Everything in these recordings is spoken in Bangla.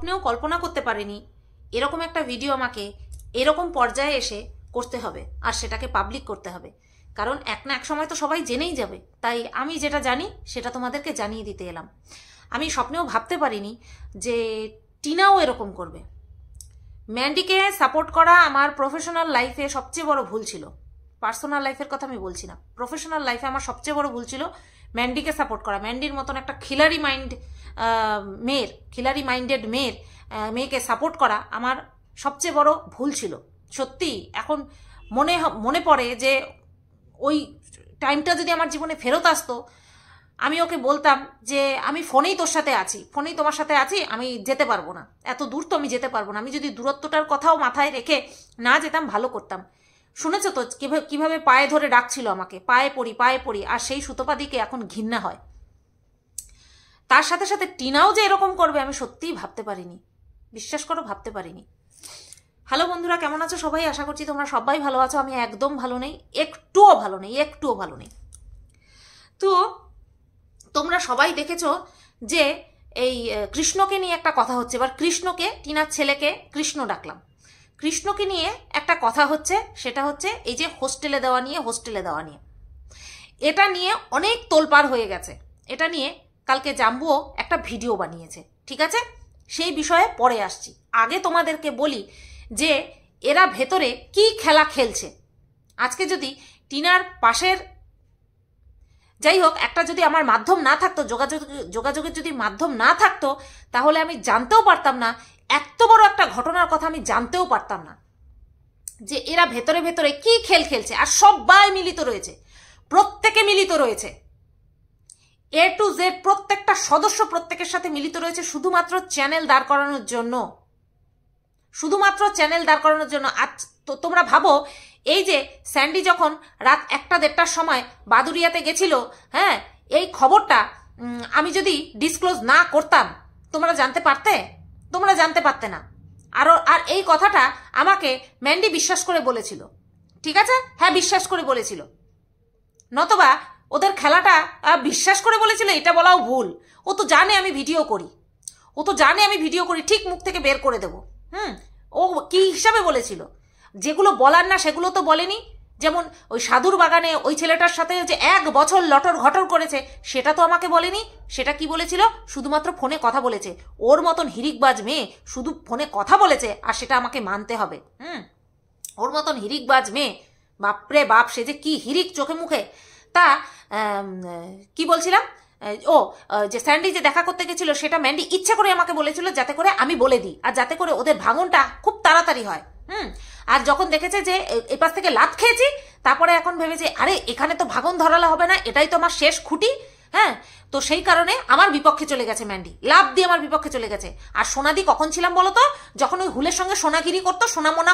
স্বপ্নেও কল্পনা করতে পারিনি এরকম একটা ভিডিও আমাকে এরকম পর্যায়ে এসে করতে হবে আর সেটাকে পাবলিক করতে হবে। কারণ এক না এক সময় তো সবাই জেনেই যাবে, তাই আমি যেটা জানি সেটা তোমাদেরকে জানিয়ে দিতে এলাম। আমি স্বপ্নেও ভাবতে পারিনি যে টিনাও এরকম করবে। ম্যান্ডিকে সাপোর্ট করা আমার প্রফেশনাল লাইফে সবচেয়ে বড় ভুল ছিল। পার্সোনাল লাইফের কথা আমি বলছি না, প্রফেশনাল লাইফে আমার সবচেয়ে বড় ভুল ছিল ম্যান্ডিকে সাপোর্ট করা। ম্যান্ডির মতন একটা খিলাড়ি মাইন্ডেড মেয়েকে সাপোর্ট করা আমার সবচেয়ে বড় ভুল ছিল। সত্যি এখন মনে পড়ে যে ওই টাইমটা যদি আমার জীবনে ফেরত আসতো, আমি ওকে বলতাম যে আমি ফোনেই তোর সাথে আছি, ফোনেই তোমার সাথে আছি, আমি যেতে পারবো না, এত দূর তো আমি যেতে পারবো না। আমি যদি দূরত্বটার কথাও মাথায় রেখে না যেতাম ভালো করতাম। শুনেছো তো কিভাবে পায়ে ধরে ডাকছিল আমাকে, পায়ে পড়ি, আর সেই সুতোপাদিকে এখন ঘৃণা হয়। তার সাথে সাথে টিনাও যে এরকম করবে আমি সত্যিই ভাবতে পারিনি, বিশ্বাস করো ভাবতে পারিনি। হ্যালো বন্ধুরা, কেমন আছো সবাই? আশা করছি তোমরা সবাই ভালো আছো। আমি একদম ভালো নেই, একটুও ভালো নেই। তো তোমরা সবাই দেখেছো যে এই কৃষ্ণকে নিয়ে একটা কথা হচ্ছে। এবার কৃষ্ণকে, টিনার ছেলেকে কৃষ্ণ ডাকলাম, কৃষ্ণকে নিয়ে একটা কথা হচ্ছে, সেটা হচ্ছে এই যে হোস্টেলে দেওয়া নিয়ে এটা নিয়ে অনেক তোলপাড় হয়ে গেছে। এটা নিয়ে কালকে জাম্বুও একটা ভিডিও বানিয়েছে, ঠিক আছে? সেই বিষয়ে পরে আসছি। আগে তোমাদেরকে বলি যে এরা ভেতরে কি খেলা খেলছে। আজকে যদি টিনার পাশের, যাই হোক, একটা যদি আমার মাধ্যম না থাকতো, যোগাযোগের যদি মাধ্যম না থাকতো, তাহলে আমি জানতেও পারতাম না, এত বড় একটা ঘটনার কথা আমি জানতেও পারতাম না যে এরা ভেতরে ভেতরে কি খেল খেলছে। আর সবাই মিলিত রয়েছে, প্রত্যেকে মিলিত রয়েছে, A to Z প্রত্যেকটা সদস্য প্রত্যেকের সাথে মিলিত রয়েছে শুধুমাত্র চ্যানেল দাঁড় করানোর জন্য, আজ তো তোমরা ভাবো, এই যে স্যান্ডি যখন রাত 1-1:30টার সময় বাদুরিয়াতে গেছিল, হ্যাঁ, এই খবরটা আমি যদি ডিসক্লোজ না করতাম তোমরা জানতে পারতে না। আর এই কথাটা আমাকে ম্যান্ডি বিশ্বাস করে বলেছিল, ঠিক আছে? হ্যাঁ, বিশ্বাস করে বলেছিল, নতবা ওদের খেলাটা বিশ্বাস করে বলেছিল এটা বলাও ভুল। ও তো জানে আমি ভিডিও করি, ঠিক মুখ থেকে বের করে দেবো। ও কি হিসাবে বলেছিল? যেগুলো বলার না সেগুলো তো বলেনি। যেমন ওই সাধুর বাগানে ওই ছেলেটার সাথে যে 1 বছর লটর ঘটর করেছে, সেটা তো আমাকে বলেনি। সেটা কি বলেছিল? শুধুমাত্র ফোনে কথা বলেছে। ওর মতন হিরিকবাজ মেয়ে শুধু ফোনে কথা বলেছে, আর সেটা আমাকে মানতে হবে। ওর মতন হিরিকবাজ মেয়ে, বাপরে বাপ, সে যে কি হিরিক চোখে মুখে। তা কি বলছিলাম, যে স্যান্ডি যে দেখা করতে গেছিল সেটা ম্যান্ডি ইচ্ছা করে আমাকে বলেছিল যাতে করে আমি বলে দিই, আর যাতে করে ওদের ভাঙনটা খুব তাড়াতাড়ি হয়। আর যখন দেখেছে যে এই পাশ থেকে লাত খেয়েছি, তারপরে এখন ভেবেছে আরে এখানে তো ভাঙন ধরালে হবে না, এটাই তো আমার শেষ খুঁটি। হ্যাঁ, তো সেই কারণে আমার বিপক্ষে চলে গেছে ম্যান্ডি, লাভ দিয়ে আমার বিপক্ষে চলে গেছে। আর সোনাদি কখন ছিলাম বলো তো? যখন ওই হুলের সঙ্গে সোনাগিরি করতো, সোনামোনা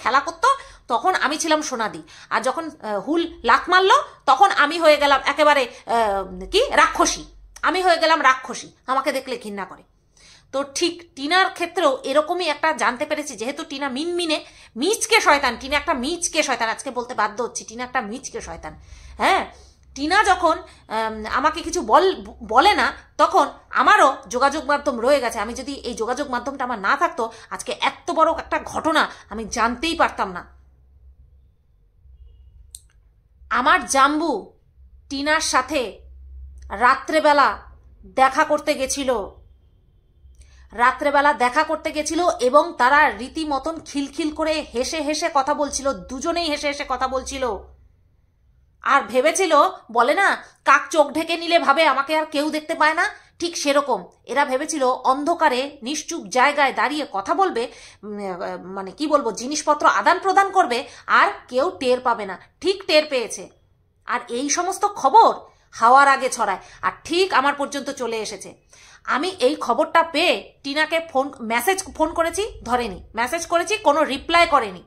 খেলা করতো, তখন আমি ছিলাম সোনাদি। আর যখন হুল লাত মারলো, তখন আমি হয়ে গেলাম একেবারে রাক্ষসী। আমাকে দেখলে ঘৃণা করে। তো ঠিক টিনার ক্ষেত্রেও এরকমই একটা জানতে পেরেছি, যেহেতু টিনা মিচকে শয়তান, টিনা একটা মিচকে শয়তান। আজকে বলতে বাধ্য হচ্ছি, টিনা একটা মিচকে শয়তান। হ্যাঁ, টিনা যখন আমাকে কিছু বলে না, তখন আমারও যোগাযোগ মাধ্যম রয়ে গেছে। আমি যদি এই যোগাযোগ মাধ্যমটা আমার না থাকতো, আজকে এত বড় একটা ঘটনা আমি জানতেই পারতাম না। আমার জাম্বু টিনার সাথে রাত্রেবেলা দেখা করতে গেছিল, এবং তারা রীতিমতন খিলখিল করে হেসে হেসে কথা বলছিল, দুজনেই হেসে হেসে কথা বলছিল। আর ভেবেছিল, বলে না কাক চোখ ঢেকে নিলে ভাবে আমাকে আর কেউ দেখতে পায় না, ঠিক সেরকম এরা ভেবেছিল অন্ধকারে নিশ্চুপ জায়গায় দাঁড়িয়ে কথা বলবে, মানে কি বলবো, জিনিসপত্র আদান প্রদান করবে, আর কেউ টের পাবে না। ঠিক টের পেয়েছে। আর এই সমস্ত খবর হাওয়ার আগে ছড়ায়, আর ঠিক আমার পর্যন্ত চলে এসেছে। আমি এই খবরটা পেয়ে টিনাকে ফোন করেছি, ধরেনি। মেসেজ করেছি, কোনো রিপ্লাই করেনি।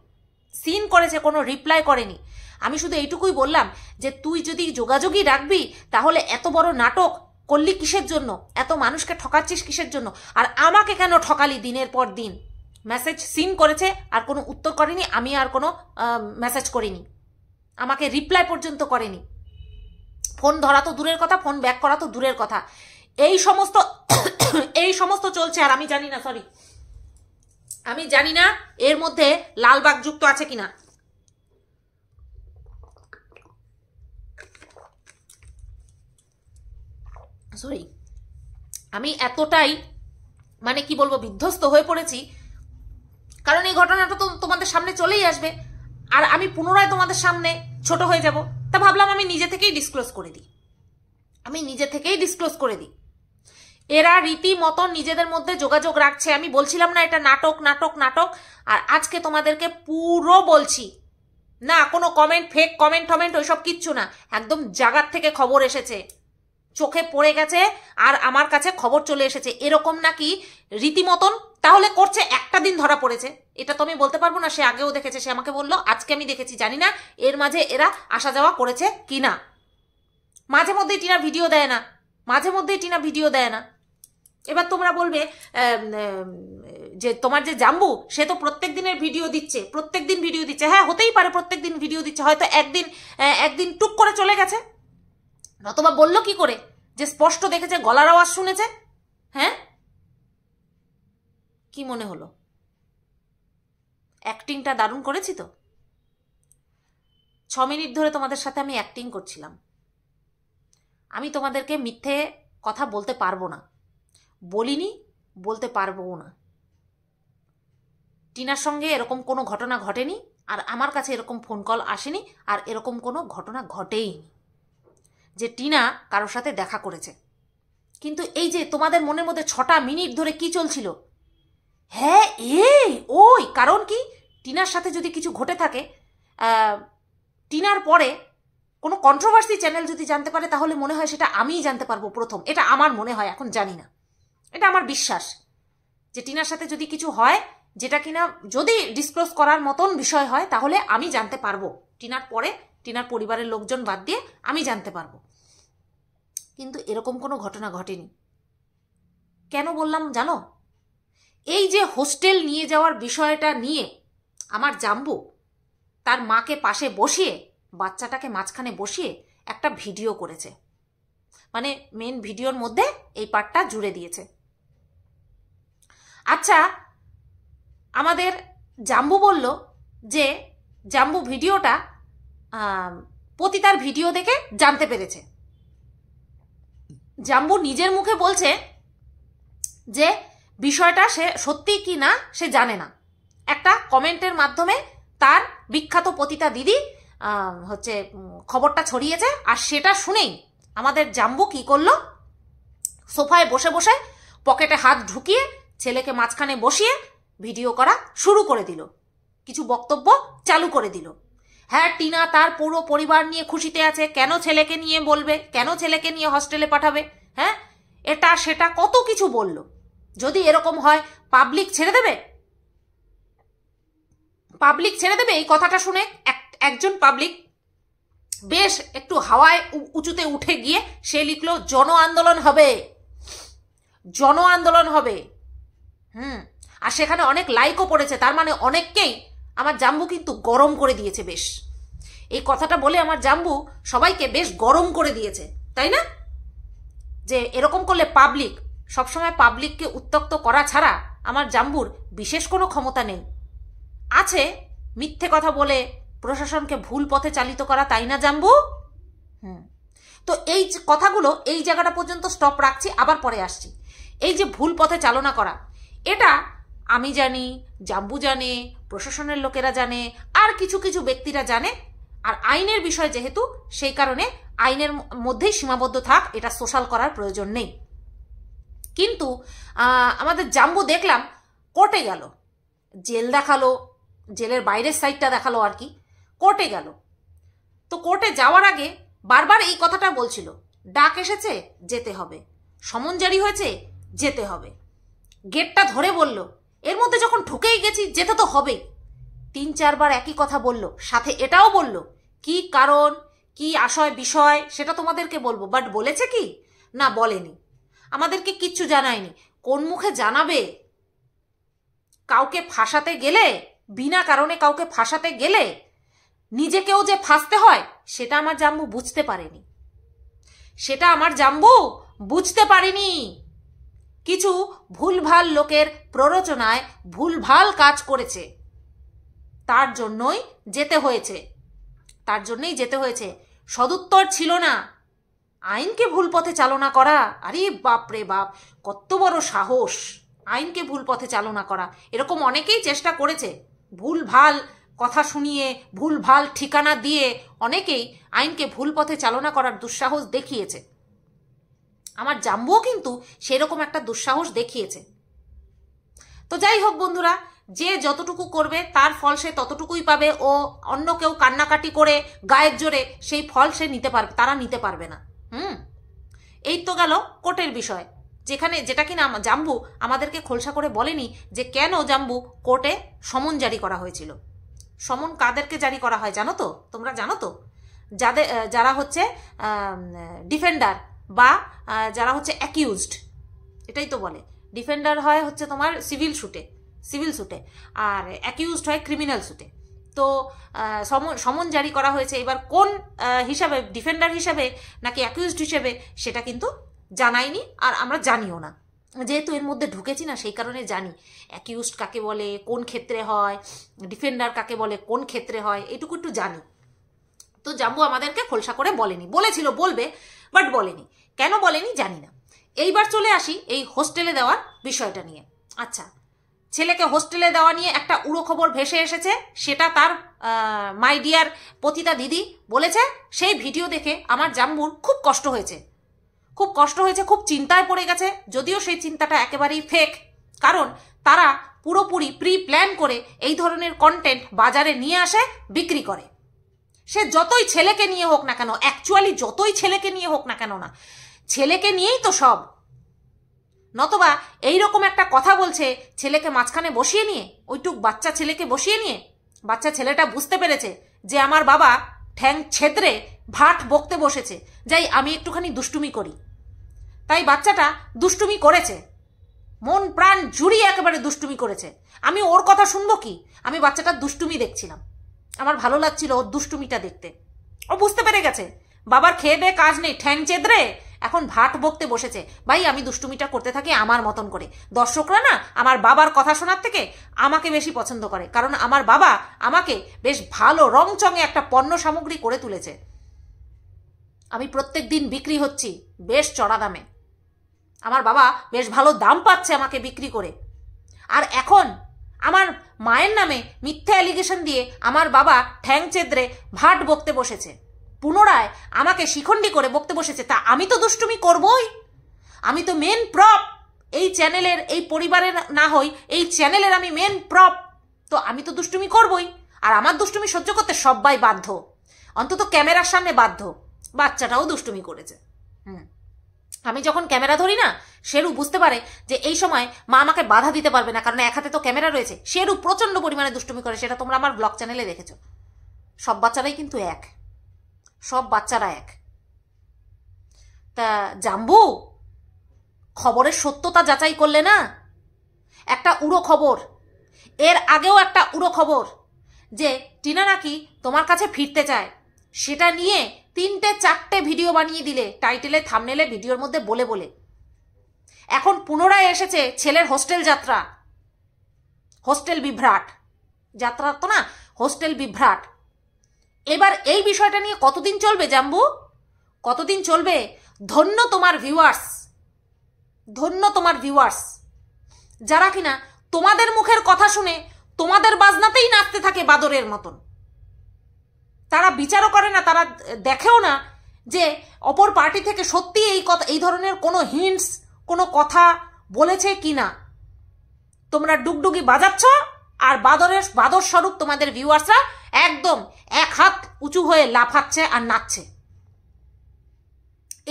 সিন করেছে, কোনো রিপ্লাই করেনি। আমি শুধু এইটুকুই বললাম যে তুই যদি যোগাযোগই রাখবি, তাহলে এত বড় নাটক করলি কিসের জন্য? এত মানুষকে ঠকাচ্ছিস কিসের জন্য? আর আমাকে কেন ঠকালি দিনের পর দিন? মেসেজ সিন করেছে, আর কোনো উত্তর করেনি। আমি আর কোনো মেসেজ করিনি, আমাকে রিপ্লাই পর্যন্ত করেনি। ফোন ধরা তো দূরের কথা, ফোন ব্যাক করা তো দূরের কথা। এই সমস্ত এই সমস্ত চলছে। আর আমি জানি না, সরি, আমি জানি না এর মধ্যে লালবাগ যুক্ত আছে কিনা। সরি, আমি এতটাই মানে কি বলবো বিধ্বস্ত হয়ে পড়েছি, কারণ এই ঘটনাটা তো তোমাদের সামনে চলেই আসবে, আর আমি পুনরায় তোমাদের সামনে ছোট হয়ে যাব। তা ভাবলাম আমি নিজে থেকেই ডিসক্লোজ করে দিই। এরা রীতিমতো নিজেদের মধ্যে যোগাযোগ রাখছে। আমি বলছিলাম না এটা নাটক নাটক নাটক, আর আজকে তোমাদেরকে পুরো বলছি না, কোনো কমেন্ট, ফেক কমেন্ট টমেন্ট ওইসব কিচ্ছু না, একদম জায়গার থেকে খবর এসেছে, চোখে পড়ে গেছে, আর আমার কাছে খবর চলে এসেছে এরকম নাকি রীতিমতন। তাহলে করছে, একটা দিন ধরা পড়েছে, এটা তো আমি বলতে পারবো না। সে আগেও দেখেছে, সে আমাকে বললো, আজকে আমি দেখেছি, জানি না এর মাঝে এরা আসা যাওয়া করেছে কিনা। মাঝে মধ্যেই টিনা ভিডিও দেয় না। এবার তোমরা বলবে যে তোমার যে জাম্বু, সে তো প্রত্যেক দিন ভিডিও দিচ্ছে। হ্যাঁ, হতেই পারে প্রত্যেক দিন ভিডিও দিচ্ছে, হয়তো একদিন টুক করে চলে গেছে, নতবা বললো কি করে যে স্পষ্ট দেখেছে, গলার আওয়াজ শুনেছে। হ্যাঁ, কি মনে হলো? অ্যাক্টিংটা দারুণ করেছি তো। 6 মিনিট ধরে তোমাদের সাথে আমি অ্যাক্টিং করছিলাম। আমি তোমাদেরকে মিথ্যে কথা বলতে পারবো না, বলিনি, বলতে পারবো না। টিনার সঙ্গে এরকম কোনো ঘটনা ঘটেনি, আর আমার কাছে এরকম ফোন কল আসেনি, আর এরকম কোনো ঘটনা ঘটেইনি যে টিনা কারোর সাথে দেখা করেছে। কিন্তু এই যে তোমাদের মনের মধ্যে 6টা মিনিট ধরে কি চলছিল, হ্যাঁ ওই কারণ কি, টিনার সাথে যদি কিছু ঘটে থাকে, টিনার পরে কোনো কন্ট্রোভার্সি চ্যানেল যদি জানতে পারে, তাহলে মনে হয় সেটা আমিই জানতে পারবো প্রথম। এটা আমার মনে হয়, এখন জানি না, এটা আমার বিশ্বাস যে টিনার সাথে যদি কিছু হয়, যেটা কিনা যদি ডিসক্লোজ করার মতন বিষয় হয়, তাহলে আমি জানতে পারবো। টিনার পরে, টিনার পরিবারের লোকজন বাদ দিয়ে আমি জানতে পারবো। কিন্তু এরকম কোনো ঘটনা ঘটেনি। কেন বললাম জানো? এই যে হোস্টেল নিয়ে যাওয়ার বিষয়টা নিয়ে আমার জাম্বু তার মাকে পাশে বসিয়ে, বাচ্চাটাকে মাঝখানে বসিয়ে একটা ভিডিও করেছে, মানে মেন ভিডিওর মধ্যে এই পার্টটা জুড়ে দিয়েছে। আচ্ছা, আমাদের জাম্বু বলল যে জাম্বু ভিডিওটা পতিতার ভিডিও দেখে জানতে পেরেছে। জাম্বু নিজের মুখে বলছে যে বিষয়টা সে সত্যি কি না সে জানে না, একটা কমেন্টের মাধ্যমে তার বিখ্যাত পতিতা দিদি হচ্ছে খবরটা ছড়িয়েছে, আর সেটা শুনেই আমাদের জাম্বু কি করলো, সোফায় বসে বসে পকেটে হাত ঢুকিয়ে ছেলেকে মাঝখানে বসিয়ে ভিডিও করা শুরু করে দিল, কিছু বক্তব্য চালু করে দিল। হ্যাঁ, টিনা তার পুরো পরিবার নিয়ে খুশিতে আছে, কেন ছেলেকে নিয়ে বলবে, কেন ছেলেকে নিয়ে হস্টেলে পাঠাবে, হ্যাঁ এটা সেটা কত কিছু বলল। যদি এরকম হয়, পাবলিক ছেড়ে দেবে? এই কথাটা শুনে একজন পাবলিক বেশ একটু হাওয়ায় উঁচুতে উঠে গিয়ে সে লিখলো জন আন্দোলন হবে। আর সেখানে অনেক লাইকও পড়েছে, তার মানে অনেককেই আমার জাম্বু কিন্তু গরম করে দিয়েছে বেশ। এই কথাটা বলে আমার জাম্বু সবাইকে বেশ গরম করে দিয়েছে, তাই না? যে এরকম করলে পাবলিক, সবসময় পাবলিককে উত্তক্ত করা ছাড়া আমার জাম্বুর বিশেষ কোনো ক্ষমতা নেই। আছে মিথ্যে কথা বলে প্রশাসনকে ভুল পথে চালিত করা, তাই না জাম্বু? তো এই কথাগুলো এই জায়গাটা পর্যন্ত স্টপ রাখছি, আবার পরে আসছি। এই যে ভুল পথে চালনা করা, এটা আমি জানি, জাম্বু জানে, প্রশাসনের লোকেরা জানে, আর কিছু কিছু ব্যক্তিরা জানে। আর আইনের বিষয় যেহেতু, সেই কারণে আইনের মধ্যেই সীমাবদ্ধ থাক, এটা সোশ্যাল করার প্রয়োজন নেই। কিন্তু আমাদের জাম্বু দেখলাম কোর্টে গেল, জেল দেখালো, জেলের বাইরের সাইডটা দেখালো আর কি, কোর্টে গেল। তো কোর্টে যাওয়ার আগে বারবার এই কথাটা বলছিল, ডাক এসেছে যেতে হবে, সমন জারি হয়েছে যেতে হবে। গেটটা ধরে বলল, এর মধ্যে যখন ঢুকেই গেছি যেতে তো হবেই। 3-4 বার একই কথা বলল, সাথে এটাও বলল কি কারণ, কি আশয় বিষয় সেটা তোমাদেরকে বলবো, বাট বলেছে কি না? বলেনি, আমাদেরকে কিচ্ছু জানায়নি। কোন মুখে জানাবে? কাউকে ফাঁসাতে গেলে, বিনা কারণে কাউকে ফাঁসাতে গেলে নিজেকেও যে ফাঁসতে হয়, সেটা আমার জাম্বু বুঝতে পারেনি। সেটা আমার জাম্বু বুঝতে পারিনি, কিছু ভুলভাল লোকের প্ররোচনায় ভুলভাল কাজ করেছে, তার জন্যই যেতে হয়েছে। সদুত্তর ছিল না আইনকে ভুল পথে চালনা করা। আরে বাপ রে বাপ, কত বড় সাহস আইনকে ভুল পথে চালনা করা। এরকম অনেকেই চেষ্টা করেছে, ভুলভাল কথা শুনিয়ে ভুলভাল ঠিকানা দিয়ে অনেকেই আইনকে ভুল পথে চালনা করার দুঃসাহস দেখিয়েছে। আমার জাম্বুও কিন্তু সেরকম একটা দুঃসাহস দেখিয়েছে। তো যাই হোক বন্ধুরা, যে যতটুকু করবে তার ফল সে ততটুকুই পাবে। ও অন্য কেউ কান্নাকাটি করে গায়ের জোরে সেই ফল সে নিতে পারবে, তারা নিতে পারবে না। এই তো গেল কোর্টের বিষয়, যেটা কিনা জাম্বু আমাদেরকে খোলসা করে বলেনি যে কেন জাম্বু কোর্টে সমন জারি করা হয়েছিল। সমন কাদেরকে জারি করা হয় জানো তো? তোমরা জানো তো? যারা হচ্ছে ডিফেন্ডার বা যারা হচ্ছে অ্যাকিউজড, এটাই তো বলে। ডিফেন্ডার হয় হচ্ছে তোমার সিভিল সুটে আর অ্যাকিউজড হয় ক্রিমিনাল সুটে। তো সমন জারি করা হয়েছে। এবার কোন হিসাবে, ডিফেন্ডার হিসাবে নাকি অ্যাকিউজড হিসেবে, সেটা কিন্তু জানাইনি, আর আমরা জানিও না। যেহেতু এর মধ্যে ঢুকেছি না, সেই কারণে জানি অ্যাকিউজড কাকে বলে, কোন ক্ষেত্রে হয়, ডিফেন্ডার কাকে বলে, কোন ক্ষেত্রে হয়, এটুকু একটু জানি। তো জাম্বু আমাদেরকে খোলসা করে বলেনি, বলেছিল বলবে, বাট বলেনি। কেন বলেনি জানি না। এইবার চলে আসি এই হোস্টেলে দেওয়ার বিষয়টা নিয়ে। আচ্ছা, ছেলেকে হোস্টেলে দেওয়া নিয়ে একটা উড়ো খবর ভেসে এসেছে, সেটা তার মাই ডিয়ার পতিতা দিদি বলেছে। সেই ভিডিও দেখে আমার জাম্বুর খুব কষ্ট হয়েছে, খুব চিন্তায় পড়ে গেছে। যদিও সেই চিন্তাটা একেবারেই ফেক, কারণ তারা পুরোপুরি প্রি প্ল্যান করে এই ধরনের কন্টেন্ট বাজারে নিয়ে আসে, বিক্রি করে। সে যতই ছেলেকে নিয়ে হোক না কেন, অ্যাকচুয়ালি যতই ছেলেকে নিয়ে হোক না কেন, না ছেলেকে নিয়েই তো সব। নতবা এইরকম একটা কথা বলছে ছেলেকে মাঝখানে বসিয়ে নিয়ে, ওইটুক বাচ্চা ছেলেকে বসিয়ে নিয়ে। বাচ্চা ছেলেটা বুঝতে পেরেছে যে আমার বাবা ঠ্যাং ছেদ্রে ভাট বকতে বসেছে, যাই আমি একটুখানি দুষ্টুমি করি। তাই বাচ্চাটা দুষ্টুমি করেছে, মন প্রাণ জুড়িয়ে একেবারে দুষ্টুমি করেছে। আমি ওর কথা শুনবো কি? আমি বাচ্চাটার দুষ্টুমি দেখছিলাম, আমার ভালো লাগছিল ওর দুষ্টুমিটা দেখতে। ও বুঝতে পেরে গেছে বাবার খেয়ে দেয়ে কাজ নেই, ঠ্যাং চেদ্রে এখন ভাট বকতে বসেছে। ভাই আমি দুষ্টুমিটা করতে থাকি আমার মতন করে। দর্শকরা না আমার বাবার কথা শোনার থেকে আমাকে বেশি পছন্দ করে, কারণ আমার বাবা আমাকে বেশ ভালো রংচঙে একটা পণ্য সামগ্রী করে তুলেছে। আমি প্রত্যেক দিন বিক্রি হচ্ছি বেশ চড়া দামে, আমার বাবা বেশ ভালো দাম পাচ্ছে আমাকে বিক্রি করে। আর এখন আমার মায়ের নামে মিথ্যা অ্যালিগেশন দিয়ে আমার বাবা ঠ্যাং চেদ্রে ভাট বকতে বসেছে, পুনরায় আমাকে শিখণ্ডী করে বকতে বসেছে। তা আমি তো দুষ্টুমি করবই, আমি তো মেন প্রপ এই চ্যানেলের, এই পরিবারের না হই এই চ্যানেলের আমি মেন প্রপ, তো আমি তো দুষ্টুমি করবই। আর আমার দুষ্টুমি সহ্য করতে সবাই বাধ্য, অন্তত ক্যামেরার সামনে বাধ্য। বাচ্চাটাও দুষ্টুমি করেছে। আমি যখন ক্যামেরা ধরি না, শেরু বুঝতে পারে যে এই সময় মা আমাকে বাধা দিতে পারবে না, কারণ এক হাতে তো ক্যামেরা রয়েছে। শেরু প্রচন্ড পরিমাণে দুষ্টুমি করে, সেটা তোমরা আমার ব্লগ চ্যানেলে দেখেছো। সব বাচ্চারাই কিন্তু এক, সব বাচ্চারা এক। তা জাম্বু খবরের সত্যতা যাচাই করলে না? একটা উড়ো খবর, এর আগেও একটা উড়ো খবর যে টিনা নাকি তোমার কাছে ফিরতে চায়, সেটা নিয়ে 3-4টে ভিডিও বানিয়ে দিলে টাইটেলে থাম্বনেলে ভিডিওর মধ্যে বলে বলে। এখন পুনরায় এসেছে ছেলের হোস্টেল যাত্রা, হোস্টেল বিভ্রাট যাত্রা তো না, হোস্টেল বিভ্রাট। এবার এই বিষয়টা নিয়ে কতদিন চলবে জাম্বু, কতদিন চলবে? ধন্য তোমার ভিউয়ার্স, ধন্য তোমার ভিউয়ার্স যারা কিনা তোমাদের মুখের কথা শুনে তোমাদের বাজনাতেই নাচতে থাকে বাদরের মতন। তারা বিচারও করে না, তারা দেখেও না যে অপর পার্টি থেকে সত্যি এই ধরনের কোনো হিন্টস, কোনো কথা বলেছে কি না। তোমরা ডুগডুগি বাজাচ্ছ, আর বাদর স্বরূপ তোমাদের ভিউয়ার্সরা একদম এক হাত উঁচু হয়ে লাফাচ্ছে আর নাচছে।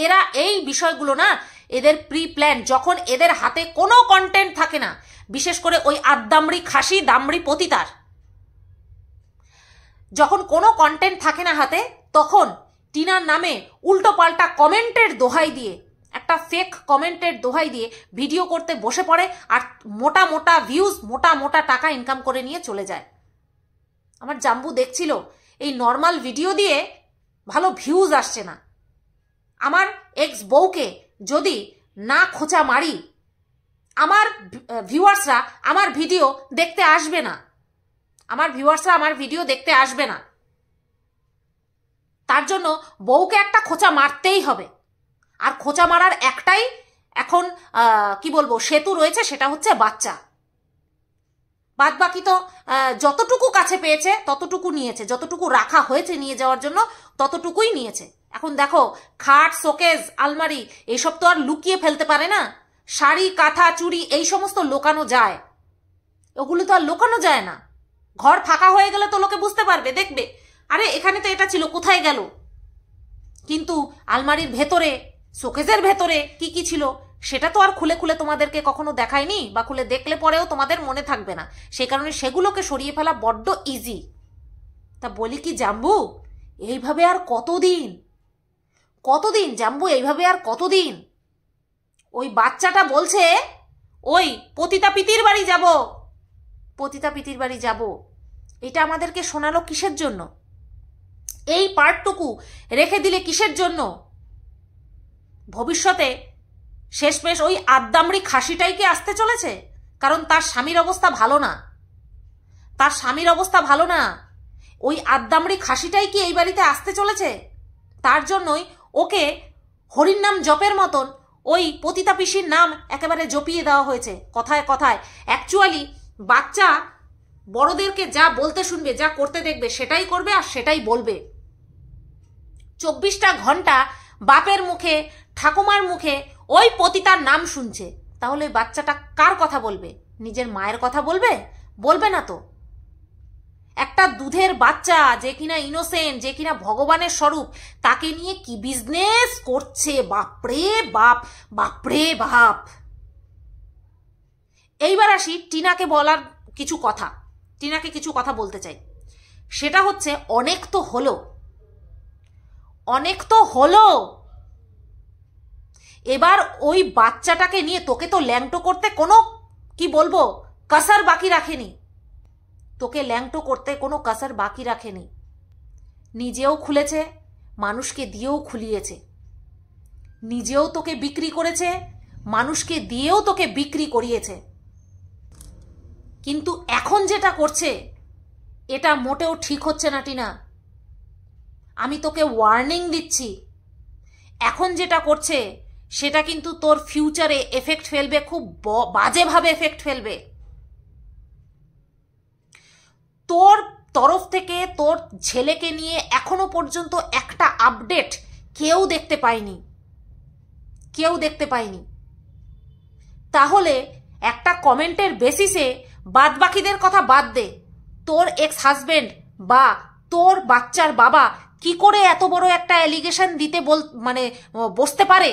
এরা এই বিষয়গুলো না, এদের প্রি প্ল্যান। যখন এদের হাতে কোনো কন্টেন্ট থাকে না, বিশেষ করে ওই আদামড়ি খাসি দামড়ি পতিতার যখন কোনো কন্টেন্ট থাকে না হাতে, তখন টিনার নামে উল্টো পাল্টা কমেন্টের দোহাই দিয়ে, একটা ফেক কমেন্টের দোহাই দিয়ে ভিডিও করতে বসে পড়ে, আর মোটা মোটা ভিউজ, মোটা মোটা টাকা ইনকাম করে নিয়ে চলে যায়। আমার জাম্বু দেখছিল এই নর্মাল ভিডিও দিয়ে ভালো ভিউজ আসছে না। আমার এক্স বউকে যদি না খোঁচা মারি, আমার ভিউয়ার্সরা আমার ভিডিও দেখতে আসবে না, আমার ভিউয়ার্সরা আমার ভিডিও দেখতে আসবে না। তার জন্য বউকে একটা খোঁচা মারতেই হবে। আর খোঁচা মারার একটাই এখন কি বলবো সেতু রয়েছে, সেটা হচ্ছে বাচ্চা। বাদ বাকি তো যতটুকু কাছে পেয়েছে ততটুকু নিয়েছে, যতটুকু রাখা হয়েছে নিয়ে যাওয়ার জন্য ততটুকুই নিয়েছে। এখন দেখো, খাট, শোকেস, আলমারি এইসব তো আর লুকিয়ে ফেলতে পারে না। শাড়ি, কাঁথা, চুড়ি এই সমস্ত লোকানো যায়, ওগুলো তো আর লোকানো যায় না। ঘর ফাঁকা হয়ে গেলে তো লোকে বুঝতে পারবে, দেখবে আরে এখানে তো এটা ছিল, কোথায় গেল। কিন্তু আলমারির ভেতরে, শোকেসের ভেতরে কি কি ছিল সেটা তো আর খুলে খুলে তোমাদেরকে কখনো দেখায়নি, বা খুলে দেখলে পরেও তোমাদের মনে থাকবে না। সেই কারণে সেগুলোকে সরিয়ে ফেলা বড্ড ইজি। তা বলি কি জাম্বু, এইভাবে আর কতদিন কতদিন জাম্বু, এইভাবে আর কতদিন? ওই বাচ্চাটা বলছে ওই পতিতা পিতির বাড়ি যাব, পতিতা পিতির বাড়ি যাব। এটা আমাদেরকে শোনালো কিসের জন্য? এই পার্টটুকু রেখে দিলে কিসের জন্য? ভবিষ্যতে শেষমেশ ওই আদ্দামড়ি খাসিটাই কি আসতে চলেছে? কারণ তার স্বামীর অবস্থা ভালো না, তার স্বামীর অবস্থা ভালো না। ওই আদ্দামড়ি খাসিটাই কি এই বাড়িতে আসতে চলেছে? তার জন্যই ওকে হরির নাম জপের মতন ওই পতিতা পিসির নাম একেবারে জপিয়ে দেওয়া হয়েছে কথায় কথায়। অ্যাকচুয়ালি বাচ্চা বড়দেরকে যা বলতে শুনবে, যা করতে দেখবে সেটাই করবে আর সেটাই বলবে। 24টা ঘন্টা বাপের মুখে, ঠাকুমার মুখে ওই পতিতার নাম শুনছে। তাহলে বাচ্চাটা কার কথা বলবে? নিজের মায়ের কথা বলবে? বলবে না তো। একটা দুধের বাচ্চা যে কিনা ইনোসেন্ট, যে কিনা ভগবানের স্বরূপ, তাকে নিয়ে কি বিজনেস করছে! বাপরে বাপ, বাপরে বাপ। এইবার আসি টিনাকে বলার কিছু কথা, টিনাকে কিছু কথা বলতে চাই। সেটা হচ্ছে অনেক তো হলো, অনেক তো হলো। এবার ওই বাচ্চাটাকে নিয়ে তোকে তো ল্যাংটো করতে কোনো কি বলবো কাসার বাকি রাখেনি, তোকে ল্যাংটো করতে কোনো কাসার বাকি রাখেনি। নিজেও খুলেছে, মানুষকে দিয়েও খুলিয়েছে, নিজেও তোকে বিক্রি করেছে, মানুষকে দিয়েও তোকে বিক্রি করিয়েছে। কিন্তু এখন যেটা করছে এটা মোটেও ঠিক হচ্ছে না টিনা, আমি তোকে ওয়ার্নিং দিচ্ছি। এখন যেটা করছে সেটা কিন্তু তোর ফিউচারে এফেক্ট ফেলবে, খুব বাজেভাবে এফেক্ট ফেলবে। তোর তরফ থেকে তোর ছেলেকে নিয়ে এখনো পর্যন্ত একটা আপডেট কেউ দেখতে পায়নি, কেউ দেখতে পায়নি। তাহলে একটা কমেন্টের বেসিসে বাদ বাকিদের কথা বাদ দে, তোর এক্স হাজবেন্ড বা তোর বাচ্চার বাবা কি করে এত বড় একটা অ্যালিগেশন দিতে বসতে পারে?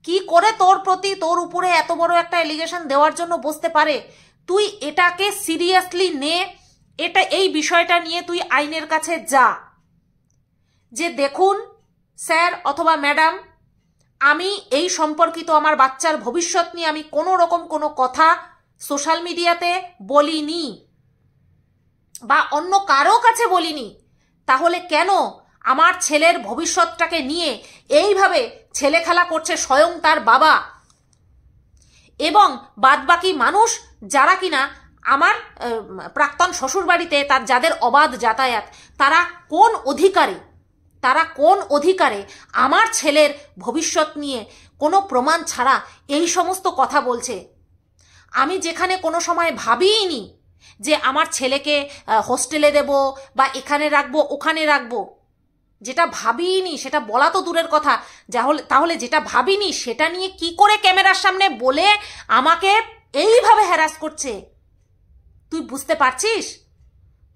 কি করে তোর প্রতি, তোর উপরে এত বড় একটা অ্যালিগেশন দেওয়ার জন্য বসতে পারে? তুই এটাকে সিরিয়াসলি নে, এটা এই বিষয়টা নিয়ে তুই আইনের কাছে যা, যে দেখুন স্যার অথবা ম্যাডাম, আমি এই সম্পর্কিত আমার বাচ্চার ভবিষ্যৎ নিয়ে আমি কোনো রকম কোনো কথা সোশ্যাল মিডিয়াতে বলিনি বা অন্য কারো কাছে বলিনি। তাহলে কেন আমার ছেলের ভবিষ্যৎটাকে নিয়ে এইভাবে ছেলে খেলা করছে স্বয়ং তার বাবা এবং বাদবাকি মানুষ যারা কিনা আমার প্রাক্তন শ্বশুর বাড়িতে তার যাদের অবাধ যাতায়াত, তারা কোন অধিকারে আমার ছেলের ভবিষ্যৎ নিয়ে কোনো প্রমাণ ছাড়া এই সমস্ত কথা বলছে? আমি যেখানে কোনো সময় ভাবিইনি যে আমার ছেলেকে হোস্টেলে দেব বা এখানে রাখবো ওখানে রাখবো, যেটা ভাবিনি সেটা বলা তো দূরের কথা, তাহলে যেটা ভাবিনি সেটা নিয়ে কি করে ক্যামেরার সামনে বলে আমাকে এইভাবে হ্যারাস করছে? তুই বুঝতে পারছিস?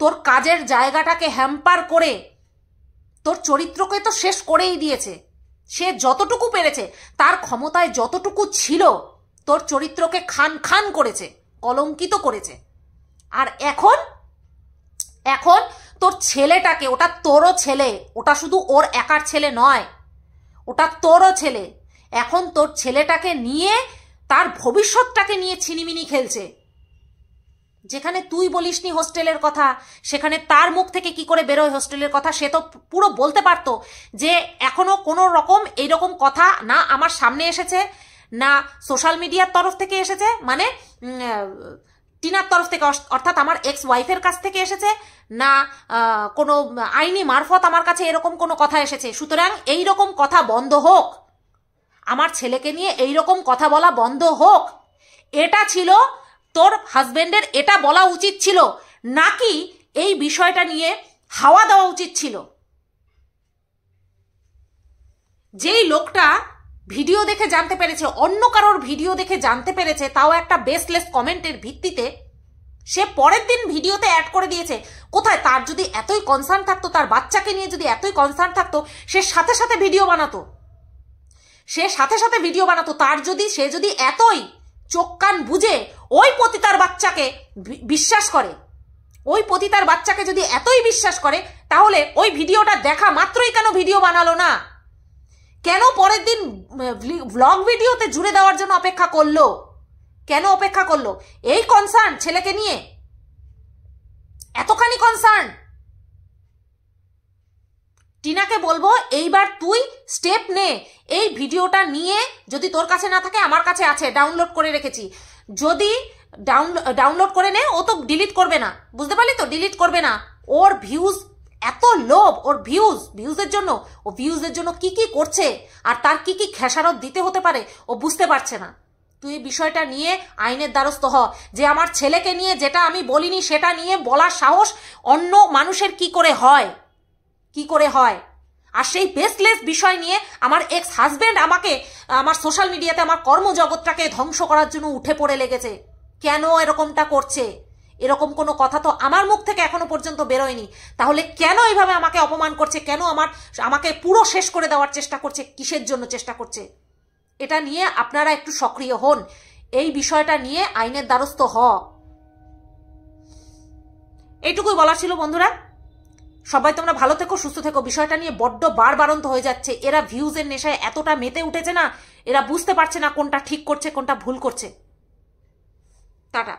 তোর কাজের জায়গাটাকে হ্যাম্পার করে তোর চরিত্রকে তো শেষ করেই দিয়েছে। সে যতটুকু পেরেছে, তার ক্ষমতায় যতটুকু ছিল, তোর চরিত্রকে খান খান করেছে, কলঙ্কিত করেছে। আর এখন তোর ছেলেটাকে, ওটা তোরও ছেলে, ওটা শুধু ওর একার ছেলে নয়, ওটা তোরও ছেলে। এখন তোর ছেলেটাকে নিয়ে, তার ভবিষ্যৎটাকে নিয়ে ছিনিমিনি খেলছে। যেখানে তুই বলিসনি হোস্টেলের কথা, সেখানে তার মুখ থেকে কি করে বেরোয় হোস্টেলের কথা? সে তো পুরো বলতে পারতো যে এখনো কোনো রকম এইরকম কথা না আমার সামনে এসেছে, না সোশ্যাল মিডিয়ার তরফ থেকে এসেছে, মানে টিনার তরফ থেকে অর্থাৎ আমার এক্স ওয়াইফের কাছ থেকে এসেছে, না কোনো আইনি মারফত আমার কাছে এরকম কোনো কথা এসেছে। সুতরাং এই রকম কথা বন্ধ হোক, আমার ছেলেকে নিয়ে এই রকম কথা বলা বন্ধ হোক। এটা ছিল তোর হাজবেন্ডের, এটা বলা উচিত ছিল, নাকি এই বিষয়টা নিয়ে হাওয়া দেওয়া উচিত ছিল। যেই লোকটা ভিডিও দেখে জানতে পেরেছে, অন্য কারোর ভিডিও দেখে জানতে পেরেছে, তাও একটা বেসলেস কমেন্টের ভিত্তিতে, সে পরের দিন ভিডিওতে অ্যাড করে দিয়েছে। কোথায়? তার যদি এতই কনসার্ন থাকতো, তার বাচ্চাকে নিয়ে যদি এতই কনসার্ন থাকতো, সে সাথে সাথে ভিডিও বানাতো, সে যদি এতই চোখ কান বুঝে ওই পতিতার বাচ্চাকে বিশ্বাস করে, ওই পতিতার বাচ্চাকে যদি এতই বিশ্বাস করে, তাহলে ওই ভিডিওটা দেখা মাত্রই কেন ভিডিও বানালো না? কেন পরের দিন ব্লগ ভিডিওতে জুড়ে দেওয়ার জন্য অপেক্ষা করলো? কেন অপেক্ষা করলো? এই কনসার্ন ছেলেকে নিয়ে, এতখানি কনসার্ন। টিনাকে বলবো এইবার তুই স্টেপ নে, এই ভিডিওটা নিয়ে, যদি তোর কাছে না থাকে আমার কাছে আছে, ডাউনলোড করে রেখেছি, যদি ডাউনলোড করে নে, ও তো ডিলিট করবে না, বুঝতে পারলি তো? ডিলিট করবে না। ওর ভিউজ এত লোভ, ওর ভিউজের জন্য কি কি করছে আর তার কি কি খেসারত দিতে হতে পারে ও বুঝতে পারছে না। তুই বিষয়টা নিয়ে আইনের দ্বারস্থ হ, যে আমার ছেলেকে নিয়ে যেটা আমি বলিনি সেটা নিয়ে বলার সাহস অন্য মানুষের কি করে হয়। আর সেই বেসলেস বিষয় নিয়ে আমার এক্স হাজবেন্ড আমাকে আমার সোশ্যাল মিডিয়াতে আমার কর্মজগৎটাকে ধ্বংস করার জন্য উঠে পড়ে লেগেছে। কেন এরকমটা করছে? এরকম কোনো কথা তো আমার মুখ থেকে এখনো পর্যন্ত বেরোয়নি। তাহলে কেন এইভাবে আমাকে অপমান করছে? কেন আমাকে পুরো শেষ করে দেওয়ার চেষ্টা করছে? কিসের জন্য চেষ্টা করছে? এটা নিয়ে আপনারা একটু সক্রিয় হন, এই বিষয়টা নিয়ে আইনের দ্বারস্থ হ। এইটুকুই বলা ছিল বন্ধুরা। সবাই তোমরা ভালো থেকো, সুস্থ থেকো। বিষয়টা নিয়ে বড্ড বারবারন্ত হয়ে যাচ্ছে। এরা ভিউজের নেশায় এতটা মেতে উঠেছে না, এরা বুঝতে পারছে না কোনটা ঠিক করছে কোনটা ভুল করছে। টাটা।